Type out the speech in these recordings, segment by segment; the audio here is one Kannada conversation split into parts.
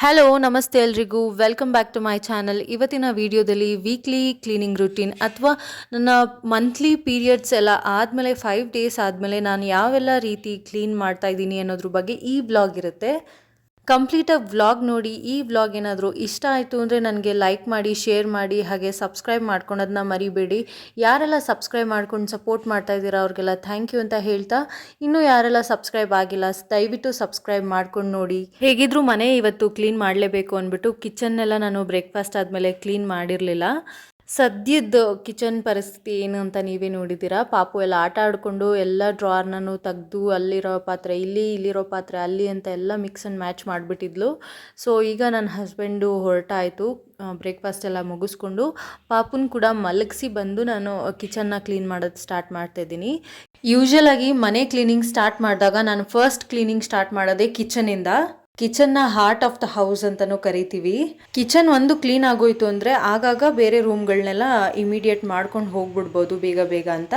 ಹಲೋ ನಮಸ್ತೆ ಎಲ್ರಿಗೂ welcome back to my channel. ಇವತ್ತಿನ ವಿಡಿಯೋದಲ್ಲಿ ವೀಕ್ಲಿ ಕ್ಲೀನಿಂಗ್ ರುಟೀನ್ ಅಥವಾ ನನ್ನ ಮಂತ್ಲಿ ಪೀರಿಯಡ್ಸ್ ಎಲ್ಲ ಆದಮೇಲೆ 5 ಡೇಸ್ ಆದಮೇಲೆ ನಾನು ಯಾವೆಲ್ಲ ರೀತಿ ಕ್ಲೀನ್ ಮಾಡ್ತಾ ಇದ್ದೀನಿ ಅನ್ನೋದ್ರ ಬಗ್ಗೆ ಈ ವ್ಲಾಗ್ ಇರುತ್ತೆ. ಕಂಪ್ಲೀಟಾಗಿ ವ್ಲಾಗ್ ನೋಡಿ. ಈ ವ್ಲಾಗ್ ಏನಾದರೂ ಇಷ್ಟ ಆಯಿತು ಅಂದರೆ ನನಗೆ ಲೈಕ್ ಮಾಡಿ, ಶೇರ್ ಮಾಡಿ, ಹಾಗೆ ಸಬ್ಸ್ಕ್ರೈಬ್ ಮಾಡ್ಕೊಳೋದನ್ನ ಮರಿಬೇಡಿ. ಯಾರೆಲ್ಲ ಸಬ್ಸ್ಕ್ರೈಬ್ ಮಾಡ್ಕೊಂಡು ಸಪೋರ್ಟ್ ಮಾಡ್ತಾ ಇದ್ದೀರಾ ಅವ್ರಿಗೆಲ್ಲ ಥ್ಯಾಂಕ್ ಯು ಅಂತ ಹೇಳ್ತಾ, ಇನ್ನೂ ಯಾರೆಲ್ಲ ಸಬ್ಸ್ಕ್ರೈಬ್ ಆಗಿಲ್ಲ ದಯವಿಟ್ಟು ಸಬ್ಸ್ಕ್ರೈಬ್ ಮಾಡ್ಕೊಂಡು ನೋಡಿ. ಹೇಗಿದ್ರೂ ಮನೆ ಇವತ್ತು ಕ್ಲೀನ್ ಮಾಡಲೇಬೇಕು ಅಂದ್ಬಿಟ್ಟು ಕಿಚನ್ನೆಲ್ಲ ನಾನು ಬ್ರೇಕ್ಫಾಸ್ಟ್ ಆದಮೇಲೆ ಕ್ಲೀನ್ ಮಾಡಿರಲಿಲ್ಲ. ಸದ್ಯದ ಕಿಚನ್ ಪರಿಸ್ಥಿತಿ ಏನು ಅಂತ ನೀವೇ ನೋಡಿದ್ದೀರಾ. ಪಾಪು ಎಲ್ಲ ಆಟ ಆಡಿಕೊಂಡು ಎಲ್ಲ ಡ್ರಾರ್ನೂ ತೆಗೆದು ಅಲ್ಲಿರೋ ಪಾತ್ರೆ ಇಲ್ಲಿ, ಇಲ್ಲಿರೋ ಪಾತ್ರೆ ಅಲ್ಲಿ ಅಂತ ಎಲ್ಲ ಮಿಕ್ಸ್ ಆ್ಯಂಡ್ ಮ್ಯಾಚ್ ಮಾಡಿಬಿಟ್ಟಿದ್ಲು. ಸೊ ಈಗ ನನ್ನ ಹಸ್ಬೆಂಡು ಹೊರಟಾಯಿತು. ಬ್ರೇಕ್ಫಾಸ್ಟ್ ಎಲ್ಲ ಮುಗಿಸ್ಕೊಂಡು ಪಾಪುನ ಕೂಡ ಮಲಗಿಸಿ ಬಂದು ನಾನು ಕಿಚನ್ನ ಕ್ಲೀನ್ ಮಾಡೋದು ಸ್ಟಾರ್ಟ್ ಮಾಡ್ತಾಯಿದ್ದೀನಿ. ಯೂಶ್ವಲಾಗಿ ಮನೆ ಕ್ಲೀನಿಂಗ್ ಸ್ಟಾರ್ಟ್ ಮಾಡಿದಾಗ ನಾನು ಫಸ್ಟ್ ಕ್ಲೀನಿಂಗ್ ಸ್ಟಾರ್ಟ್ ಮಾಡೋದೇ ಕಿಚನಿಂದ. ಕಿಚನ್ನ ಹಾರ್ಟ್ ಆಫ್ ದ ಹೌಸ್ ಅಂತಲೂ ಕರಿತೀವಿ. ಕಿಚನ್ ಒಂದು ಕ್ಲೀನ್ ಆಗೋಯ್ತು ಅಂದರೆ ಆಗಾಗ ಬೇರೆ ರೂಮ್ಗಳನ್ನೆಲ್ಲ ಇಮಿಡಿಯೇಟ್ ಮಾಡ್ಕೊಂಡು ಹೋಗ್ಬಿಡ್ಬೋದು ಬೇಗ ಬೇಗ ಅಂತ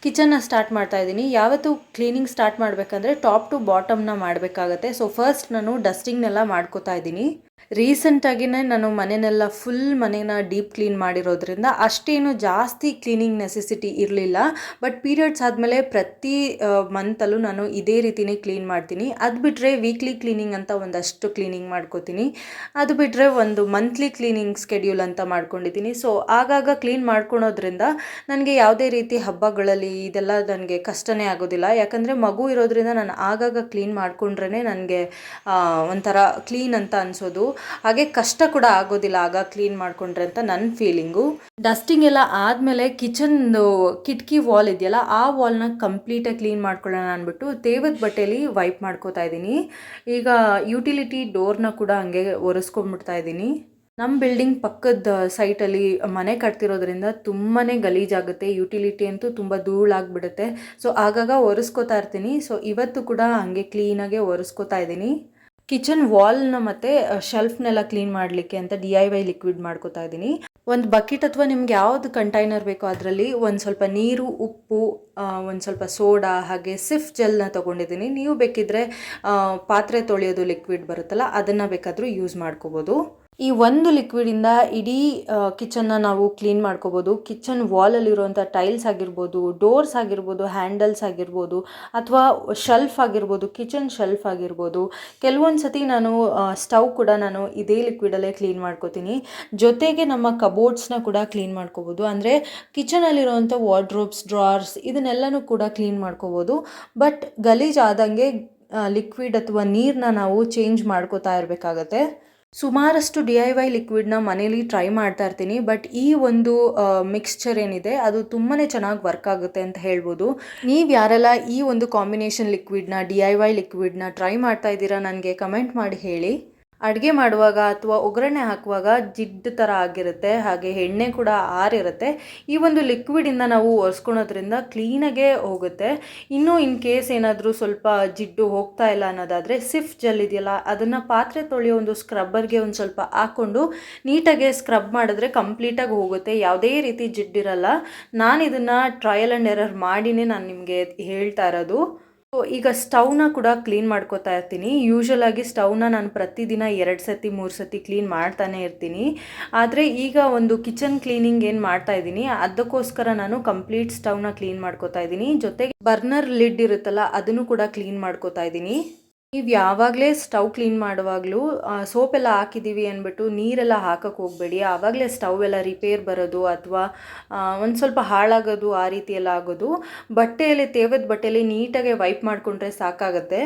ಕಿಚನ್ನ ಸ್ಟಾರ್ಟ್ ಮಾಡ್ತಾ ಇದ್ದೀನಿ. ಯಾವತ್ತು ಕ್ಲೀನಿಂಗ್ ಸ್ಟಾರ್ಟ್ ಮಾಡಬೇಕಂದ್ರೆ ಟಾಪ್ ಟು ಬಾಟಮ್ನ ಮಾಡಬೇಕಾಗತ್ತೆ. ಸೊ ಫಸ್ಟ್ ನಾನು ಡಸ್ಟಿಂಗ್ನೆಲ್ಲ ಮಾಡ್ಕೋತಾ ಇದ್ದೀನಿ. ರೀಸೆಂಟಾಗಿಯೇ ನಾನು ಮನೆಯೆಲ್ಲ ಫುಲ್ ಮನೇನ ಡೀಪ್ ಕ್ಲೀನ್ ಮಾಡಿರೋದ್ರಿಂದ ಅಷ್ಟೇನು ಜಾಸ್ತಿ ಕ್ಲೀನಿಂಗ್ ನೆಸೆಸಿಟಿ ಇರಲಿಲ್ಲ. ಬಟ್ ಪೀರಿಯಡ್ಸ್ ಆದಮೇಲೆ ಪ್ರತಿ ಮಂತಲ್ಲೂ ನಾನು ಇದೇ ರೀತಿಯೇ ಕ್ಲೀನ್ ಮಾಡ್ತೀನಿ. ಅದು ಬಿಟ್ಟರೆ ವೀಕ್ಲಿ ಕ್ಲೀನಿಂಗ್ ಅಂತ ಒಂದಷ್ಟು ಕ್ಲೀನಿಂಗ್ ಮಾಡ್ಕೋತೀನಿ. ಅದು ಬಿಟ್ಟರೆ ಒಂದು ಮಂತ್ಲಿ ಕ್ಲೀನಿಂಗ್ ಸ್ಕೆಡ್ಯೂಲ್ ಅಂತ ಮಾಡ್ಕೊಂಡಿದ್ದೀನಿ. ಸೊ ಆಗಾಗ ಕ್ಲೀನ್ ಮಾಡ್ಕೊಳೋದ್ರಿಂದ ನನಗೆ ಯಾವುದೇ ರೀತಿ ಹಬ್ಬಗಳಲ್ಲಿ ಇದೆಲ್ಲ ನನಗೆ ಕಷ್ಟನೇ ಆಗೋದಿಲ್ಲ. ಯಾಕಂದರೆ ಮಗು ಇರೋದ್ರಿಂದ ನಾನು ಆಗಾಗ ಕ್ಲೀನ್ ಮಾಡಿಕೊಂಡ್ರೇ ನನಗೆ ಒಂಥರ ಕ್ಲೀನ್ ಅಂತ ಅನಿಸೋದು. ಹಾಗೆ ಕಷ್ಟ ಕೂಡ ಆಗೋದಿಲ್ಲ ಆಗ ಕ್ಲೀನ್ ಮಾಡಿಕೊಂಡ್ರೆ ಅಂತ ನನ್ನ ಫೀಲಿಂಗು. ಡಸ್ಟಿಂಗ್ ಎಲ್ಲ ಆದಮೇಲೆ ಕಿಚನ್ದು ಕಿಟಕಿ ವಾಲ್ ಇದೆಯಲ್ಲ, ಆ ವಾಲ್ನ ಕಂಪ್ಲೀಟಾಗಿ ಕ್ಲೀನ್ ಮಾಡ್ಕೊಳ್ಳೋಣ ಅಂದ್ಬಿಟ್ಟು ತೇವದ ಬಟ್ಟೆಯಲ್ಲಿ ವೈಪ್ ಮಾಡ್ಕೋತಾ ಇದ್ದೀನಿ. ಈಗ ಯುಟಿಲಿಟಿ ಡೋರ್ನ ಕೂಡ ಹಂಗೆ ಒರೆಸ್ಕೊಂಡ್ಬಿಡ್ತಾ ಇದ್ದೀನಿ. ನಮ್ಮ ಬಿಲ್ಡಿಂಗ್ ಪಕ್ಕದ ಸೈಟಲ್ಲಿ ಮನೆ ಕಟ್ತಿರೋದ್ರಿಂದ ತುಂಬಾ ಗಲೀಜಾಗುತ್ತೆ. ಯುಟಿಲಿಟಿ ಅಂತೂ ತುಂಬ ಧೂಳಾಗ್ಬಿಡುತ್ತೆ. ಸೊ ಆಗಾಗ ಒರೆಸ್ಕೋತಾ ಇರ್ತೀನಿ. ಸೊ ಇವತ್ತು ಕೂಡ ಹಾಗೆ ಕ್ಲೀನಾಗೆ ಒರೆಸ್ಕೋತಾ ಇದ್ದೀನಿ. ಕಿಚನ್ ವಾಲ್ನ ಮತ್ತು ಶೆಲ್ಫ್ನೆಲ್ಲ ಕ್ಲೀನ್ ಮಾಡಲಿಕ್ಕೆ ಅಂತ DIY ಲಿಕ್ವಿಡ್ ಮಾಡ್ಕೋತಾ ಇದ್ದೀನಿ. ಒಂದು ಬಕೆಟ್ ಅಥವಾ ನಿಮ್ಗೆ ಯಾವುದು ಕಂಟೈನರ್ ಬೇಕೋ ಅದರಲ್ಲಿ ಒಂದು ಸ್ವಲ್ಪ ನೀರು, ಉಪ್ಪು, ಒಂದು ಸ್ವಲ್ಪ ಸೋಡಾ ಹಾಗೆ ಸಿಫ್ ಜೆಲ್ನ ತೊಗೊಂಡಿದ್ದೀನಿ. ನೀವು ಬೇಕಿದ್ದರೆ ಪಾತ್ರೆ ತೊಳೆಯೋದು ಲಿಕ್ವಿಡ್ ಬರುತ್ತಲ್ಲ ಅದನ್ನು ಬೇಕಾದರೂ ಯೂಸ್ ಮಾಡ್ಕೋಬೋದು. ಈ ಒಂದು ಲಿಕ್ವಿಡಿಂದ ಇಡೀ ಕಿಚನ್ನ ನಾವು ಕ್ಲೀನ್ ಮಾಡ್ಕೋಬೋದು. ಕಿಚನ್ ವಾಲಲ್ಲಿರುವಂಥ ಟೈಲ್ಸ್ ಆಗಿರ್ಬೋದು, ಡೋರ್ಸ್ ಆಗಿರ್ಬೋದು, ಹ್ಯಾಂಡಲ್ಸ್ ಆಗಿರ್ಬೋದು, ಅಥವಾ ಶೆಲ್ಫ್ ಆಗಿರ್ಬೋದು, ಕಿಚನ್ ಶೆಲ್ಫ್ ಆಗಿರ್ಬೋದು. ಕೆಲವೊಂದು ಸತಿ ನಾನು ಸ್ಟವ್ ಕೂಡ ನಾನು ಇದೇ ಲಿಕ್ವಿಡಲ್ಲೇ ಕ್ಲೀನ್ ಮಾಡ್ಕೋತೀನಿ. ಜೊತೆಗೆ ನಮ್ಮ ಕಬೋರ್ಡ್ಸ್ನ ಕೂಡ ಕ್ಲೀನ್ ಮಾಡ್ಕೋಬೋದು. ಅಂದರೆ ಕಿಚನಲ್ಲಿರುವಂಥ ವಾರ್ಡ್ರೋಬ್ಸ್, ಡ್ರಾರ್ಸ್ ಇದನ್ನೆಲ್ಲನೂ ಕೂಡ ಕ್ಲೀನ್ ಮಾಡ್ಕೋಬೋದು. ಬಟ್ ಗಲೀಜಾದಂಗೆ ಲಿಕ್ವಿಡ್ ಅಥವಾ ನೀರನ್ನ ನಾವು ಚೇಂಜ್ ಮಾಡ್ಕೋತಾ ಇರಬೇಕಾಗತ್ತೆ. ಸುಮಾರಷ್ಟು DIY ಲಿಕ್ವಿಡ್ನ ಮನೇಲಿ ಟ್ರೈ ಮಾಡ್ತಾ ಇರ್ತೀನಿ. ಬಟ್ ಈ ಒಂದು ಮಿಕ್ಸ್ಚರ್ ಏನಿದೆ ಅದು ತುಂಬಾ ಚೆನ್ನಾಗಿ ವರ್ಕ್ ಆಗುತ್ತೆ ಅಂತ ಹೇಳ್ಬೋದು. ನೀವು ಯಾರೆಲ್ಲ ಈ ಒಂದು ಕಾಂಬಿನೇಷನ್ ಲಿಕ್ವಿಡ್ನ DIY ಲಿಕ್ವಿಡ್ನ ಟ್ರೈ ಮಾಡ್ತಾ ಇದ್ದೀರಾ ನನಗೆ ಕಮೆಂಟ್ ಮಾಡಿ ಹೇಳಿ. ಅಡುಗೆ ಮಾಡುವಾಗ ಅಥವಾ ಒಗ್ಗರಣೆ ಹಾಕುವಾಗ ಜಿಡ್ಡು ಥರ ಆಗಿರುತ್ತೆ, ಹಾಗೆ ಎಣ್ಣೆ ಕೂಡ ಆರಿರುತ್ತೆ. ಈ ಒಂದು ಲಿಕ್ವಿಡಿಂದ ನಾವು ಒರೆಸ್ಕೊಳೋದ್ರಿಂದ ಕ್ಲೀನಾಗೆ ಹೋಗುತ್ತೆ. ಇನ್ನೂ ಇನ್ ಕೇಸ್ ಏನಾದರೂ ಸ್ವಲ್ಪ ಜಿಡ್ಡು ಹೋಗ್ತಾ ಇಲ್ಲ ಅನ್ನೋದಾದರೆ ಸಿಫ್ ಜೆಲ್ ಇದೆಯಲ್ಲ ಅದನ್ನು ಪಾತ್ರೆ ತೊಳೆಯೋ ಒಂದು ಸ್ಕ್ರಬ್ಬರ್ಗೆ ಒಂದು ಸ್ವಲ್ಪ ಹಾಕ್ಕೊಂಡು ನೀಟಾಗೆ ಸ್ಕ್ರಬ್ ಮಾಡಿದ್ರೆ ಕಂಪ್ಲೀಟಾಗಿ ಹೋಗುತ್ತೆ. ಯಾವುದೇ ರೀತಿ ಜಿಡ್ಡಿರಲ್ಲ. ನಾನು ಇದನ್ನು ಟ್ರಯಲ್ ಆ್ಯಂಡ್ ಎರರ್ ಮಾಡಿನೇ ನಾನು ನಿಮಗೆ ಹೇಳ್ತಾ ಇರೋದು. ಈಗ ಸ್ಟವ್ನ ಕೂಡ ಕ್ಲೀನ್ ಮಾಡ್ಕೋತಾ ಇರ್ತೀನಿ. ಯೂಶ್ವಲಾಗಿ ಸ್ಟವ್ನ ನಾನು ಪ್ರತಿದಿನ 2 ಸತಿ 3 ಸತಿ ಕ್ಲೀನ್ ಮಾಡ್ತಾನೆ ಇರ್ತೀನಿ. ಆದರೆ ಈಗ ಒಂದು ಕಿಚನ್ ಕ್ಲೀನಿಂಗ್ ಏನು ಮಾಡ್ತಾ ಇದ್ದೀನಿ ಅದಕ್ಕೋಸ್ಕರ ನಾನು ಕಂಪ್ಲೀಟ್ ಸ್ಟವ್ನ ಕ್ಲೀನ್ ಮಾಡ್ಕೋತಾ ಇದ್ದೀನಿ. ಜೊತೆಗೆ ಬರ್ನರ್ ಲಿಡ್ ಇರುತ್ತಲ್ಲ ಅದನ್ನು ಕೂಡ ಕ್ಲೀನ್ ಮಾಡ್ಕೋತಾ ಇದ್ದೀನಿ. ನೀವು ಯಾವಾಗಲೇ ಸ್ಟವ್ ಕ್ಲೀನ್ ಮಾಡುವಾಗಲೂ ಸೋಪೆಲ್ಲ ಹಾಕಿದ್ದೀವಿ ಅಂದ್ಬಿಟ್ಟು ನೀರೆಲ್ಲ ಹಾಕಕ್ಕೆ ಹೋಗಬೇಡಿ. ಆವಾಗಲೇ ಸ್ಟವ್ ಎಲ್ಲ ರಿಪೇರ್ ಬರೋದು ಅಥವಾ ಒಂದು ಸ್ವಲ್ಪ ಹಾಳಾಗೋದು ಆ ರೀತಿ ಎಲ್ಲ ಆಗೋದು. ಬಟ್ಟೆಯಲ್ಲಿ ತೇವದ ಬಟ್ಟೆಯಲ್ಲಿ ನೀಟಾಗಿ ವೈಪ್ ಮಾಡಿಕೊಂಡ್ರೆ ಸಾಕಾಗುತ್ತೆ.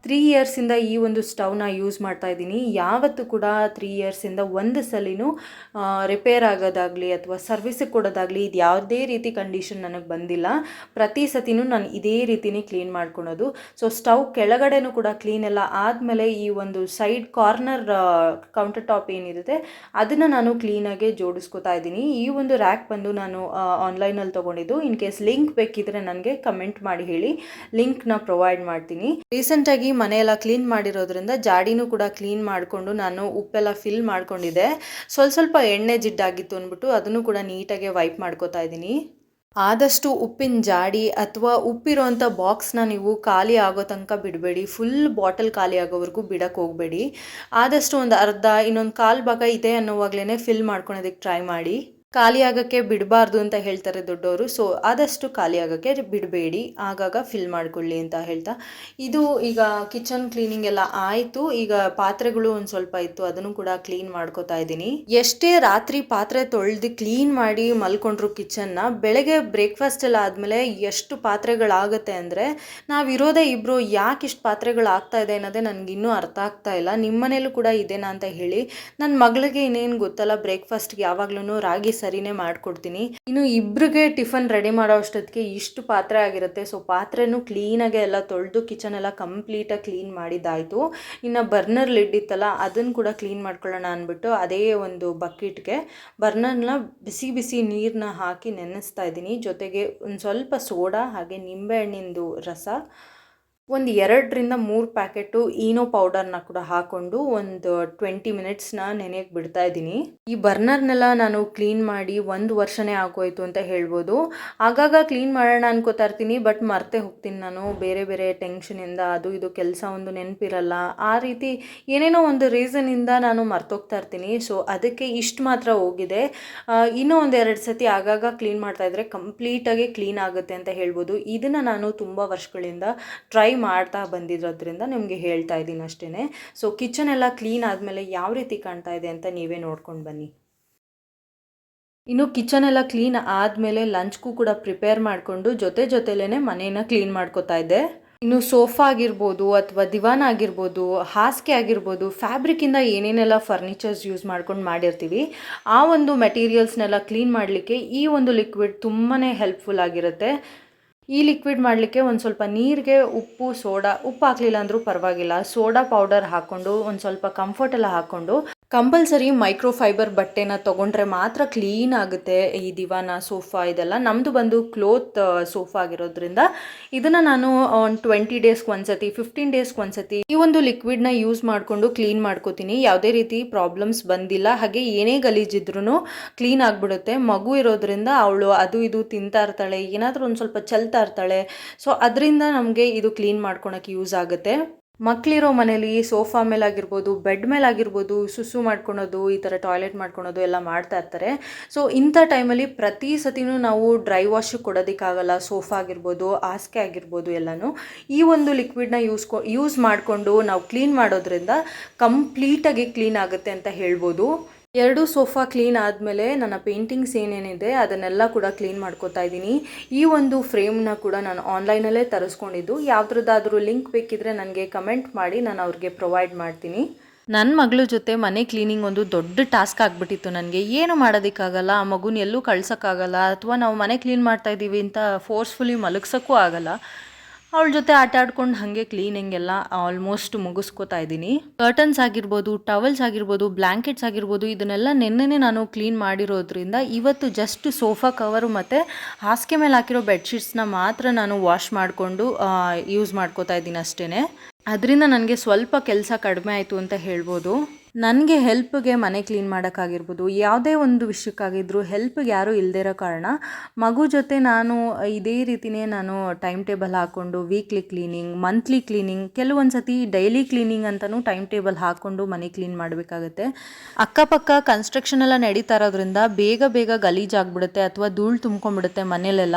3 ಇಯರ್ಸಿಂದ ಈ ಒಂದು ಸ್ಟವ್ನ ಯೂಸ್ ಮಾಡ್ತಾ ಇದ್ದೀನಿ. ಯಾವತ್ತೂ ಕೂಡ 3 ಇಯರ್ಸಿಂದ ಒಂದು ಸಲಿನೂ ರಿಪೇರ್ ಆಗೋದಾಗಲಿ ಅಥವಾ ಸರ್ವಿಸಿಗೆ ಕೊಡೋದಾಗಲಿ ಇದು ಯಾವುದೇ ರೀತಿ ಕಂಡೀಷನ್ ನನಗೆ ಬಂದಿಲ್ಲ. ಪ್ರತಿ ಸತಿನೂ ನಾನು ಇದೇ ರೀತಿನೇ ಕ್ಲೀನ್ ಮಾಡ್ಕೊಳೋದು. ಸೊ ಸ್ಟವ್ ಕೆಳಗಡೆನೂ ಕೂಡ ಕ್ಲೀನ್ ಎಲ್ಲ ಆದಮೇಲೆ ಈ ಒಂದು ಸೈಡ್ ಕಾರ್ನರ್ ಕೌಂಟರ್ ಟಾಪ್ ಏನಿರುತ್ತೆ ಅದನ್ನು ನಾನು ಕ್ಲೀನಾಗೆ ಜೋಡಿಸ್ಕೊತಾ ಇದ್ದೀನಿ. ಈ ಒಂದು ರ್ಯಾಕ್ ಬಂದು ನಾನು ಆನ್ಲೈನಲ್ಲಿ ತೊಗೊಂಡಿದ್ದು. ಇನ್ ಕೇಸ್ ಲಿಂಕ್ ಬೇಕಿದ್ರೆ ನನಗೆ ಕಮೆಂಟ್ ಮಾಡಿ ಹೇಳಿ, ಲಿಂಕ್ನ ಪ್ರೊವೈಡ್ ಮಾಡ್ತೀನಿ. ರೀಸೆಂಟಾಗಿ ಮನೆಯೆಲ್ಲ ಕ್ಲೀನ್ ಮಾಡಿರೋದ್ರಿಂದ ಜಾಡಿನೂ ಕೂಡ ಕ್ಲೀನ್ ಮಾಡಿಕೊಂಡು ನಾನು ಉಪ್ಪೆಲ್ಲ ಫಿಲ್ ಮಾಡ್ಕೊಂಡಿದ್ದೆ. ಸ್ವಲ್ಪ ಎಣ್ಣೆ ಜಿಡ್ಡಾಗಿತ್ತು ಅಂದ್ಬಿಟ್ಟು ಅದನ್ನು ಕೂಡ ನೀಟಾಗಿ ವೈಪ್ ಮಾಡ್ಕೋತಾ ಇದ್ದೀನಿ. ಆದಷ್ಟು ಉಪ್ಪಿನ ಜಾಡಿ ಅಥವಾ ಉಪ್ಪಿರೋಂಥ ಬಾಕ್ಸ್ನ ನೀವು ಖಾಲಿ ಆಗೋ ತನಕ ಬಿಡಬೇಡಿ. ಫುಲ್ ಬಾಟಲ್ ಖಾಲಿ ಆಗೋವರೆಗೂ ಬಿಡಕ್ಕೆ ಹೋಗಬೇಡಿ. ಆದಷ್ಟು ಒಂದು ಅರ್ಧ ಇನ್ನೊಂದು ಕಾಲು ಭಾಗ ಇದೆ ಅನ್ನೋವಾಗಲೇ ಫಿಲ್ ಮಾಡ್ಕೊಳೋದಕ್ಕೆ ಟ್ರೈ ಮಾಡಿ. ಖಾಲಿ ಆಗೋಕ್ಕೆ ಬಿಡಬಾರ್ದು ಅಂತ ಹೇಳ್ತಾರೆ ದೊಡ್ಡವರು. ಸೊ ಆದಷ್ಟು ಖಾಲಿ ಆಗೋಕ್ಕೆ ಬಿಡಬೇಡಿ, ಆಗಾಗ ಫಿಲ್ ಮಾಡ್ಕೊಳ್ಳಿ ಅಂತ ಹೇಳ್ತಾ, ಇದು ಈಗ ಕಿಚನ್ ಕ್ಲೀನಿಂಗ್ ಎಲ್ಲ ಆಯಿತು. ಈಗ ಪಾತ್ರೆಗಳು ಒಂದು ಸ್ವಲ್ಪ ಇತ್ತು, ಅದನ್ನು ಕೂಡ ಕ್ಲೀನ್ ಮಾಡ್ಕೋತಾ ಇದ್ದೀನಿ. ಎಷ್ಟೇ ರಾತ್ರಿ ಪಾತ್ರೆ ತೊಳೆದು ಕ್ಲೀನ್ ಮಾಡಿ ಮಲ್ಕೊಂಡ್ರು ಕಿಚನ್ನ, ಬೆಳಗ್ಗೆ ಬ್ರೇಕ್ಫಾಸ್ಟ್ ಎಲ್ಲ ಆದಮೇಲೆ ಎಷ್ಟು ಪಾತ್ರೆಗಳಾಗುತ್ತೆ ಅಂದರೆ, ನಾವಿರೋದೇ ಇಬ್ಬರು, ಯಾಕೆ ಇಷ್ಟು ಪಾತ್ರೆಗಳಾಗ್ತಾ ಇದೆ ಅನ್ನೋದೇ ನನಗಿನ್ನೂ ಅರ್ಥ ಆಗ್ತಾ ಇಲ್ಲ. ನಿಮ್ಮ ಮನೇಲೂ ಕೂಡ ಇದೇನಾ ಅಂತ ಹೇಳಿ. ನನ್ನ ಮಗಳಿಗೆ ಇನ್ನೇನು ಗೊತ್ತಲ್ಲ, ಬ್ರೇಕ್ಫಾಸ್ಟ್ಗೆ ಯಾವಾಗ್ಲೂ ರಾಗಿ ಸರಿನೇ ಮಾಡ್ಕೊಡ್ತೀನಿ. ಇನ್ನು ಇಬ್ರಿಗೆ ಟಿಫನ್ ರೆಡಿ ಮಾಡೋ ಅಷ್ಟೊತ್ತಿಗೆ ಇಷ್ಟು ಪಾತ್ರೆ ಆಗಿರುತ್ತೆ. ಸೊ ಪಾತ್ರೆನೂ ಕ್ಲೀನಾಗೆ ಎಲ್ಲ ತೊಳೆದು ಕಿಚನ್ ಎಲ್ಲ ಕಂಪ್ಲೀಟಾಗಿ ಕ್ಲೀನ್ ಮಾಡಿದ್ದಾಯಿತು. ಇನ್ನು ಬರ್ನರ್ ಲಿಡ್ ಇತ್ತಲ್ಲ, ಅದನ್ನು ಕೂಡ ಕ್ಲೀನ್ ಮಾಡ್ಕೊಳ್ಳೋಣ ಅಂದ್ಬಿಟ್ಟು ಅದೇ ಒಂದು ಬಕೆಟ್ಗೆ ಬರ್ನರ್ನ ಬಿಸಿ ಬಿಸಿ ನೀರನ್ನ ಹಾಕಿ ನೆನೆಸ್ತಾ ಇದ್ದೀನಿ. ಜೊತೆಗೆ ಒಂದು ಸ್ವಲ್ಪ ಸೋಡಾ ಹಾಗೆ ನಿಂಬೆಹಣ್ಣಿಂದು ರಸ, ಒಂದು 2-3 ಪ್ಯಾಕೆಟು ಈನೋ ಪೌಡರ್ನ ಕೂಡ ಹಾಕ್ಕೊಂಡು ಒಂದು 20 ಮಿನಿಟ್ಸ್ನ ನೆನೆಯಕ್ಕೆ ಬಿಡ್ತಾ ಇದ್ದೀನಿ. ಈ ಬರ್ನರ್ನೆಲ್ಲ ನಾನು ಕ್ಲೀನ್ ಮಾಡಿ 1 ವರ್ಷನೇ ಆಗೋಯ್ತು ಅಂತ ಹೇಳ್ಬೋದು. ಆಗಾಗ ಕ್ಲೀನ್ ಮಾಡೋಣ ಅನ್ಕೋತಾ ಇರ್ತೀನಿ, ಬಟ್ ಮರ್ತೇ ಹೋಗ್ತೀನಿ ನಾನು. ಬೇರೆ ಬೇರೆ ಟೆನ್ಷನಿಂದ ಅದು ಇದು ಕೆಲಸ ಒಂದು ನೆನಪಿರಲ್ಲ, ಆ ರೀತಿ ಏನೇನೋ ಒಂದು ರೀಸನಿಂದ ನಾನು ಮರ್ತೋಗ್ತಾ ಇರ್ತೀನಿ. ಸೊ ಅದಕ್ಕೆ ಇಷ್ಟು ಮಾತ್ರ ಹೋಗಿದೆ. ಇನ್ನೂ ಒಂದು 2 ಸತಿ ಆಗಾಗ ಕ್ಲೀನ್ ಮಾಡ್ತಾಯಿದ್ರೆ ಕಂಪ್ಲೀಟಾಗಿ ಕ್ಲೀನ್ ಆಗುತ್ತೆ ಅಂತ ಹೇಳ್ಬೋದು. ಇದನ್ನು ನಾನು ತುಂಬ ವರ್ಷಗಳಿಂದ ಟ್ರೈ ಮಾಡ್ತಾ ಬಂದಿರೋದ್ರಿಂದ ನಿಮಗೆ ಹೇಳ್ತಾ ಇದ್ದೀನಿ ಅಷ್ಟೇ. ಸೊ ಕಿಚನ್ ಎಲ್ಲ ಕ್ಲೀನ್ ಆದಮೇಲೆ ಯಾವ ರೀತಿ ಕಾಣ್ತಾ ಇದೆ ಅಂತ ನೀವೇ ನೋಡ್ಕೊಂಡು ಬನ್ನಿ. ಇನ್ನು ಕಿಚನ್ ಎಲ್ಲ ಕ್ಲೀನ್ ಆದಮೇಲೆ ಲಂಚ್ಗೂ ಕೂಡ ಪ್ರಿಪೇರ್ ಮಾಡಿಕೊಂಡು ಜೊತೆಲೇ ಮನೇನ ಕ್ಲೀನ್ ಮಾಡ್ಕೋತಾ ಇದ್ದೆ. ಇನ್ನು ಸೋಫಾ ಆಗಿರ್ಬೋದು ಅಥವಾ ದಿವಾನ ಆಗಿರ್ಬೋದು, ಹಾಸಿಗೆ ಆಗಿರ್ಬೋದು, ಫ್ಯಾಬ್ರಿಕ್ಕಿಂದ ಏನೇನೆಲ್ಲ ಫರ್ನಿಚರ್ಸ್ ಯೂಸ್ ಮಾಡ್ಕೊಂಡು ಮಾಡಿರ್ತೀವಿ, ಆ ಒಂದು ಮೆಟೀರಿಯಲ್ಸ್ನೆಲ್ಲ ಕ್ಲೀನ್ ಮಾಡಲಿಕ್ಕೆ ಈ ಒಂದು ಲಿಕ್ವಿಡ್ ತುಂಬಾ ಹೆಲ್ಪ್ಫುಲ್ ಆಗಿರುತ್ತೆ. ಈ ಲಿಕ್ವಿಡ್ ಮಾಡಲಿಕ್ಕೆ ಒಂದು ಸ್ವಲ್ಪ ನೀರಿಗೆ ಉಪ್ಪು ಹಾಕಲಿಲ್ಲ ಅಂದರೂ ಪರವಾಗಿಲ್ಲ, ಸೋಡಾ ಪೌಡರ್ ಹಾಕ್ಕೊಂಡು ಒಂದು ಸ್ವಲ್ಪ ಕಂಫರ್ಟ್ ಎಲ್ಲ ಹಾಕ್ಕೊಂಡು ಕಂಪಲ್ಸರಿ ಮೈಕ್ರೋಫೈಬರ್ ಬಟ್ಟೆನ ತೊಗೊಂಡ್ರೆ ಮಾತ್ರ ಕ್ಲೀನ್ ಆಗುತ್ತೆ ಈ ದಿವಾನ, ಸೋಫಾ ಇದೆಲ್ಲ. ನಮ್ಮದು ಬಂದು ಕ್ಲೋತ್ ಸೋಫಾ ಆಗಿರೋದ್ರಿಂದ ಇದನ್ನು ನಾನು ಒಂದು 20 ಡೇಸ್ಗೆ ಒಂದ್ಸತಿ, 15 ಡೇಸ್ಗೆ ಒಂದ್ಸತಿ ಈ ಒಂದು ಲಿಕ್ವಿಡ್ನ ಯೂಸ್ ಮಾಡಿಕೊಂಡು ಕ್ಲೀನ್ ಮಾಡ್ಕೋತೀನಿ. ಯಾವುದೇ ರೀತಿ ಪ್ರಾಬ್ಲಮ್ಸ್ ಬಂದಿಲ್ಲ. ಹಾಗೆ ಏನೇ ಗಲೀಜಿದ್ರೂ ಕ್ಲೀನ್ ಆಗಿಬಿಡುತ್ತೆ. ಮಗು ಇರೋದ್ರಿಂದ ಅವಳು ಅದು ಇದು ತಿಂತಾ ಇರ್ತಾಳೆ, ಏನಾದರೂ ಒಂದು ಸ್ವಲ್ಪ ಚೆಲ್ತಾ ಇರ್ತಾಳೆ. ಸೊ ಅದರಿಂದ ನಮಗೆ ಇದು ಕ್ಲೀನ್ ಮಾಡ್ಕೊಳಕ್ಕೆ ಯೂಸ್ ಆಗುತ್ತೆ. ಮಕ್ಕಳಿರೋ ಮನೇಲಿ ಸೋಫಾ ಮೇಲಾಗಿರ್ಬೋದು, ಬೆಡ್ ಮೇಲಾಗಿರ್ಬೋದು ಸುಸು ಮಾಡ್ಕೊಳೋದು, ಈ ಥರ ಟಾಯ್ಲೆಟ್ ಮಾಡ್ಕೊಳೋದು ಎಲ್ಲ ಮಾಡ್ತಾ ಇರ್ತಾರೆ. ಸೊ ಇಂಥ ಟೈಮಲ್ಲಿ ಪ್ರತಿ ಸತಿನೂ ನಾವು ಡ್ರೈ ವಾಶ್ ಕೊಡೋದಕ್ಕಾಗಲ್ಲ. ಸೋಫಾ ಆಗಿರ್ಬೋದು, ಹಾಸಿಗೆ ಆಗಿರ್ಬೋದು ಎಲ್ಲನೂ ಈ ಒಂದು ಲಿಕ್ವಿಡ್ನ ಯೂಸ್ ಮಾಡಿಕೊಂಡು ನಾವು ಕ್ಲೀನ್ ಮಾಡೋದ್ರಿಂದ ಕಂಪ್ಲೀಟಾಗಿ ಕ್ಲೀನ್ ಆಗುತ್ತೆ ಅಂತ ಹೇಳ್ಬೋದು. 2 ಸೋಫಾ ಕ್ಲೀನ್ ಆದಮೇಲೆ ನನ್ನ ಪೇಂಟಿಂಗ್ಸ್ ಏನೇನಿದೆ ಅದನ್ನೆಲ್ಲ ಕೂಡ ಕ್ಲೀನ್ ಮಾಡ್ಕೋತಾ ಇದ್ದೀನಿ. ಈ ಒಂದು ಫ್ರೇಮ್ನ ಕೂಡ ನಾನು ಆನ್ಲೈನಲ್ಲೇ ತರಿಸ್ಕೊಂಡಿದ್ದು. ಯಾವುದ್ರದ್ದಾದರೂ ಲಿಂಕ್ ಬೇಕಿದ್ರೆ ನನಗೆ ಕಮೆಂಟ್ ಮಾಡಿ, ನಾನು ಅವ್ರಿಗೆ ಪ್ರೊವೈಡ್ ಮಾಡ್ತೀನಿ. ನನ್ನ ಮಗಳ ಜೊತೆ ಮನೆ ಕ್ಲೀನಿಂಗ್ ಒಂದು ದೊಡ್ಡ ಟಾಸ್ಕ್ ಆಗಿಬಿಟ್ಟಿತ್ತು ನನಗೆ. ಏನು ಮಾಡೋದಕ್ಕಾಗಲ್ಲ, ಆ ಮಗುನ ಎಲ್ಲೂ ಕಳ್ಸೋಕ್ಕಾಗಲ್ಲ, ಅಥವಾ ನಾವು ಮನೆ ಕ್ಲೀನ್ ಮಾಡ್ತಾಯಿದ್ದೀವಿ ಅಂತ ಫೋರ್ಸ್ಫುಲಿ ಮಲಗ್ಸೋಕ್ಕೂ ಆಗಲ್ಲ. ಅವಳ ಜೊತೆ ಆಟ ಆಡ್ಕೊಂಡು ಹಾಗೆ ಕ್ಲೀನಿಂಗ್ ಎಲ್ಲ ಆಲ್ಮೋಸ್ಟ್ ಮುಗಿಸ್ಕೋತಾ ಇದ್ದೀನಿ. ಕರ್ಟನ್ಸ್ ಆಗಿರ್ಬೋದು, ಟವಲ್ಸ್ ಆಗಿರ್ಬೋದು, ಬ್ಲ್ಯಾಂಕೆಟ್ಸ್ ಆಗಿರ್ಬೋದು, ಇದನ್ನೆಲ್ಲ ನೆನ್ನೆನೇ ನಾನು ಕ್ಲೀನ್ ಮಾಡಿರೋದ್ರಿಂದ ಇವತ್ತು ಜಸ್ಟ್ ಸೋಫಾ ಕವರು ಮತ್ತು ಹಾಸಿಗೆ ಮೇಲೆ ಹಾಕಿರೋ ಬೆಡ್ಶೀಟ್ಸ್ನ ಮಾತ್ರ ನಾನು ವಾಶ್ ಮಾಡಿಕೊಂಡು ಯೂಸ್ ಮಾಡ್ಕೋತಾ ಇದ್ದೀನಿ ಅಷ್ಟೇ. ಅದರಿಂದ ನನಗೆ ಸ್ವಲ್ಪ ಕೆಲಸ ಕಡಿಮೆ ಆಯಿತು ಅಂತ ಹೇಳ್ಬೋದು. ನನಗೆ ಹೆಲ್ಪ್ಗೆ ಮನೆ ಕ್ಲೀನ್ ಮಾಡೋಕ್ಕಾಗಿರ್ಬೋದು, ಯಾವುದೇ ಒಂದು ವಿಷಯಕ್ಕಾಗಿದ್ದರೂ ಹೆಲ್ಪ್ಗೆ ಯಾರೂ ಇಲ್ಲದೇ ಇರೋ ಕಾರಣ ಮಗು ಜೊತೆ ನಾನು ಇದೇ ರೀತಿಯೇ ನಾನು ಟೈಮ್ ಟೇಬಲ್ ಹಾಕ್ಕೊಂಡು ವೀಕ್ಲಿ ಕ್ಲೀನಿಂಗ್, ಮಂತ್ಲಿ ಕ್ಲೀನಿಂಗ್, ಕೆಲವೊಂದು ಸತಿ ಡೈಲಿ ಕ್ಲೀನಿಂಗ್ ಅಂತಲೂ ಟೈಮ್ ಟೇಬಲ್ ಹಾಕ್ಕೊಂಡು ಮನೆ ಕ್ಲೀನ್ ಮಾಡಬೇಕಾಗುತ್ತೆ. ಅಕ್ಕಪಕ್ಕ ಕನ್ಸ್ಟ್ರಕ್ಷನ್ ಎಲ್ಲ ನಡೀತಾ ಇರೋದ್ರಿಂದ ಬೇಗ ಗಲೀಜಾಗ್ಬಿಡುತ್ತೆ ಅಥವಾ ಧೂಳು ತುಂಬ್ಕೊಂಡ್ಬಿಡುತ್ತೆ ಮನೇಲೆಲ್ಲ.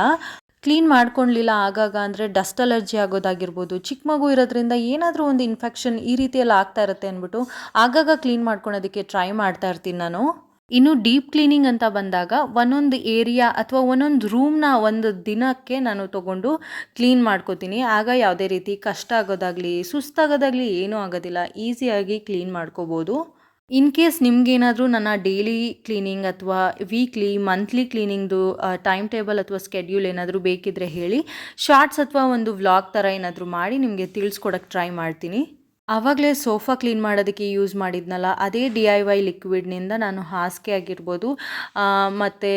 ಕ್ಲೀನ್ ಮಾಡ್ಕೊಳ್ಳಲಿಲ್ಲ ಆಗಾಗ ಅಂದರೆ ಡಸ್ಟ್ ಅಲರ್ಜಿ ಆಗೋದಾಗಿರ್ಬೋದು, ಚಿಕ್ಕ ಮಗು ಇರೋದ್ರಿಂದ ಏನಾದರೂ ಒಂದು ಇನ್ಫೆಕ್ಷನ್ ಈ ರೀತಿಯೆಲ್ಲ ಆಗ್ತಾ ಇರುತ್ತೆ ಅಂದ್ಬಿಟ್ಟು ಆಗಾಗ ಕ್ಲೀನ್ ಮಾಡ್ಕೊಳೋದಕ್ಕೆ ಟ್ರೈ ಮಾಡ್ತಾ ಇರ್ತೀನಿ ನಾನು. ಇನ್ನು ಡೀಪ್ ಕ್ಲೀನಿಂಗ್ ಅಂತ ಬಂದಾಗ ಒಂದೊಂದು ಏರಿಯಾ ಅಥವಾ ಒಂದೊಂದು ರೂಮ್ನ ಒಂದು ದಿನಕ್ಕೆ ನಾನು ತೊಗೊಂಡು ಕ್ಲೀನ್ ಮಾಡ್ಕೋತೀನಿ. ಆಗ ಯಾವುದೇ ರೀತಿ ಕಷ್ಟ ಆಗೋದಾಗಲಿ ಸುಸ್ತಾಗೋದಾಗಲಿ ಏನೂ ಆಗೋದಿಲ್ಲ, ಈಸಿಯಾಗಿ ಕ್ಲೀನ್ ಮಾಡ್ಕೋಬೋದು. ಇನ್ ಕೇಸ್ ನಿಮಗೇನಾದರೂ ನನ್ನ ಡೈಲಿ ಕ್ಲೀನಿಂಗ್ ಅಥವಾ ವೀಕ್ಲಿ ಮಂತ್ಲಿ ಕ್ಲೀನಿಂಗ್ದು ಟೈಮ್ ಟೇಬಲ್ ಅಥವಾ ಸ್ಕೆಡ್ಯೂಲ್ ಏನಾದರೂ ಬೇಕಿದ್ದರೆ ಹೇಳಿ, ಶಾರ್ಟ್ಸ್ ಅಥವಾ ಒಂದು ವ್ಲಾಗ್ ಥರ ಏನಾದರೂ ಮಾಡಿ ನಿಮಗೆ ತಿಳಿಸ್ಕೊಡೋಕ್ಕೆ ಟ್ರೈ ಮಾಡ್ತೀನಿ. ಆವಾಗಲೇ ಸೋಫಾ ಕ್ಲೀನ್ ಮಾಡೋದಕ್ಕೆ ಯೂಸ್ ಮಾಡಿದ್ನಲ್ಲ, ಅದೇ DIY ಲಿಕ್ವಿಡ್ನಿಂದ ನಾನು ಹಾಸಿಗೆ ಆಗಿರ್ಬೋದು ಮತ್ತು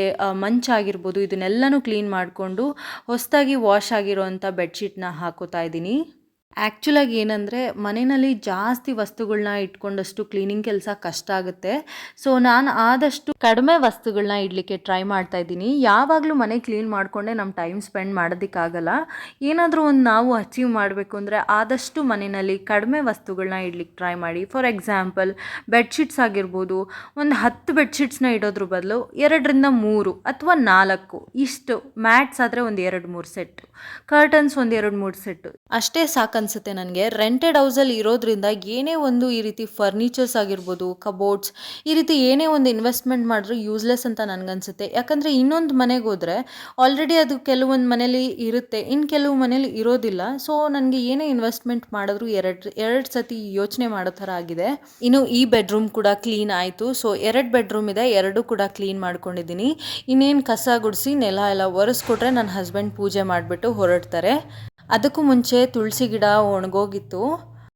ಮಂಚಾಗಿರ್ಬೋದು ಇದನ್ನೆಲ್ಲನೂ ಕ್ಲೀನ್ ಮಾಡಿಕೊಂಡು ಹೊಸದಾಗಿ ವಾಶ್ ಆಗಿರೋವಂಥ ಬೆಡ್ಶೀಟ್ನ ಹಾಕೋತಾ ಇದ್ದೀನಿ. ಆ್ಯಕ್ಚುಲಾಗಿ ಏನಂದರೆ ಮನೆಯಲ್ಲಿ ಜಾಸ್ತಿ ವಸ್ತುಗಳನ್ನ ಇಟ್ಕೊಂಡಷ್ಟು ಕ್ಲೀನಿಂಗ್ ಕೆಲಸ ಕಷ್ಟ ಆಗುತ್ತೆ. ಸೊ ನಾನು ಆದಷ್ಟು ಕಡಿಮೆ ವಸ್ತುಗಳನ್ನ ಇಡಲಿಕ್ಕೆ ಟ್ರೈ ಮಾಡ್ತಾ ಇದ್ದೀನಿ. ಯಾವಾಗಲೂ ಮನೆ ಕ್ಲೀನ್ ಮಾಡಿಕೊಂಡೇ ನಮ್ಮ ಟೈಮ್ ಸ್ಪೆಂಡ್ ಮಾಡೋದಕ್ಕಾಗಲ್ಲ. ಏನಾದರೂ ಒಂದು ನಾವು ಅಚೀವ್ ಮಾಡಬೇಕು ಅಂದರೆ ಆದಷ್ಟು ಮನೆಯಲ್ಲಿ ಕಡಿಮೆ ವಸ್ತುಗಳನ್ನ ಇಡ್ಲಿಕ್ಕೆ ಟ್ರೈ ಮಾಡಿ. ಫಾರ್ ಎಕ್ಸಾಂಪಲ್ ಬೆಡ್ಶೀಟ್ಸ್ ಆಗಿರ್ಬೋದು, ಒಂದು 10 ಬೆಡ್ಶೀಟ್ಸ್ನ ಇಡೋದ್ರ ಬದಲು 2ರಿಂದ 3 ಅಥವಾ 4 ಇಷ್ಟು, ಮ್ಯಾಟ್ಸ್ ಆದರೆ ಒಂದು 2-3 ಸೆಟ್ಟು, ಕರ್ಟನ್ಸ್ ಒಂದು 2-3 ಸೆಟ್ಟು ಅಷ್ಟೇ ಸಾಕನ್ಸುತ್ತೆ ನನಗೆ. ರೆಂಟೆಡ್ ಹೌಸಲ್ಲಿ ಇರೋದ್ರಿಂದ ಏನೇ ಒಂದು ಈ ರೀತಿ ಫರ್ನಿಚರ್ಸ್ ಆಗಿರ್ಬೋದು, ಕಬೋರ್ಡ್ಸ್, ಈ ರೀತಿ ಏನೇ ಒಂದು ಇನ್ವೆಸ್ಟ್ಮೆಂಟ್ ಮಾಡಿದ್ರು ಯೂಸ್ಲೆಸ್ ಅಂತ ನನಗನ್ಸುತ್ತೆ. ಯಾಕಂದರೆ ಇನ್ನೊಂದು ಮನೆಗೆ ಹೋದರೆ ಆಲ್ರೆಡಿ ಅದು ಕೆಲವೊಂದು ಮನೇಲಿ ಇರುತ್ತೆ, ಇನ್ನು ಕೆಲವು ಮನೇಲಿ ಇರೋದಿಲ್ಲ. ಸೊ ನನಗೆ ಏನೇ ಇನ್ವೆಸ್ಟ್ಮೆಂಟ್ ಮಾಡಿದ್ರು ಎರಡು ಸತಿ ಯೋಚನೆ ಮಾಡೋ ಥರ ಆಗಿದೆ. ಇನ್ನು ಈ ಬೆಡ್ರೂಮ್ ಕೂಡ ಕ್ಲೀನ್ ಆಯಿತು. ಸೊ 2 ಬೆಡ್ರೂಮ್ ಇದೆ, 2 ಕೂಡ ಕ್ಲೀನ್ ಮಾಡ್ಕೊಂಡಿದ್ದೀನಿ. ಇನ್ನೇನು ಕಸ ಗುಡಿಸಿ ನೆಲ ಎಲ್ಲ ಒರೆಸ್ಕೊಟ್ರೆ ನನ್ನ ಹಸ್ಬೆಂಡ್ ಪೂಜೆ ಮಾಡಿಬಿಟ್ಟು ಹೊರಡ್ತಾರೆ. ಅದಕ್ಕೂ ಮುಂಚೆ ತುಳಸಿ ಗಿಡ ಒಣಗೋಗಿತ್ತು.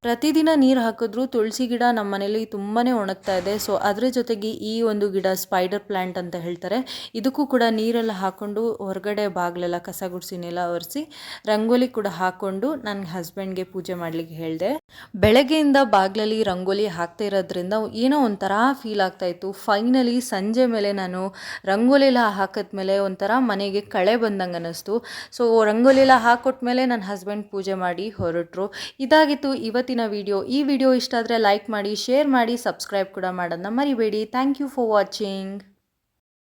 ಪ್ರತಿದಿನ ನೀರು ಹಾಕಿದ್ರೂ ತುಳಸಿ ಗಿಡ ನಮ್ಮ ಮನೇಲಿ ತುಂಬಾ ಒಣಗ್ತಾ ಇದೆ. ಸೊ ಅದರ ಜೊತೆಗೆ ಈ ಒಂದು ಗಿಡ ಸ್ಪೈಡರ್ ಪ್ಲ್ಯಾಂಟ್ ಅಂತ ಹೇಳ್ತಾರೆ, ಇದಕ್ಕೂ ಕೂಡ ನೀರೆಲ್ಲ ಹಾಕ್ಕೊಂಡು ಹೊರಗಡೆ ಬಾಗಿಲೆಲ್ಲ ಕಸ ಗುಡಿಸಿ ನೆಲ ಒರೆಸಿ ರಂಗೋಲಿ ಕೂಡ ಹಾಕ್ಕೊಂಡು ನನ್ನ ಹಸ್ಬೆಂಡ್ಗೆ ಪೂಜೆ ಮಾಡಲಿಕ್ಕೆ ಹೇಳಿದೆ. ಬೆಳಗ್ಗೆಯಿಂದ ಬಾಗಿಲಲ್ಲಿ ರಂಗೋಲಿ ಹಾಕ್ತಾ ಇರೋದ್ರಿಂದ ಏನೋ ಒಂಥರ ಫೀಲ್ ಆಗ್ತಾಯಿತ್ತು. ಫೈನಲಿ ಸಂಜೆ ಮೇಲೆ ನಾನು ರಂಗೋಲಿ ಎಲ್ಲ ಹಾಕಿದ್ಮೇಲೆ ಒಂಥರ ಮನೆಗೆ ಕಳೆ ಬಂದಂಗೆ ಅನ್ನಿಸ್ತು. ಸೊ ರಂಗೋಲಿ ಎಲ್ಲ ಹಾಕೊಟ್ಮೇಲೆ ನನ್ನ ಹಸ್ಬೆಂಡ್ ಪೂಜೆ ಮಾಡಿ ಹೊರಟರು. ಇದಾಗಿತ್ತು ಇವತ್ತಿನ ವಿಡಿಯೋ. ಈ ವಿಡಿಯೋ ಇಷ್ಟ ಆದರೆ ಲೈಕ್ ಮಾಡಿ, ಶೇರ್ ಮಾಡಿ, ಸಬ್ಸ್ಕ್ರೈಬ್ ಕೂಡ ಮಾಡೋದನ್ನ ಮರಿಬೇಡಿ. Thank you for watching.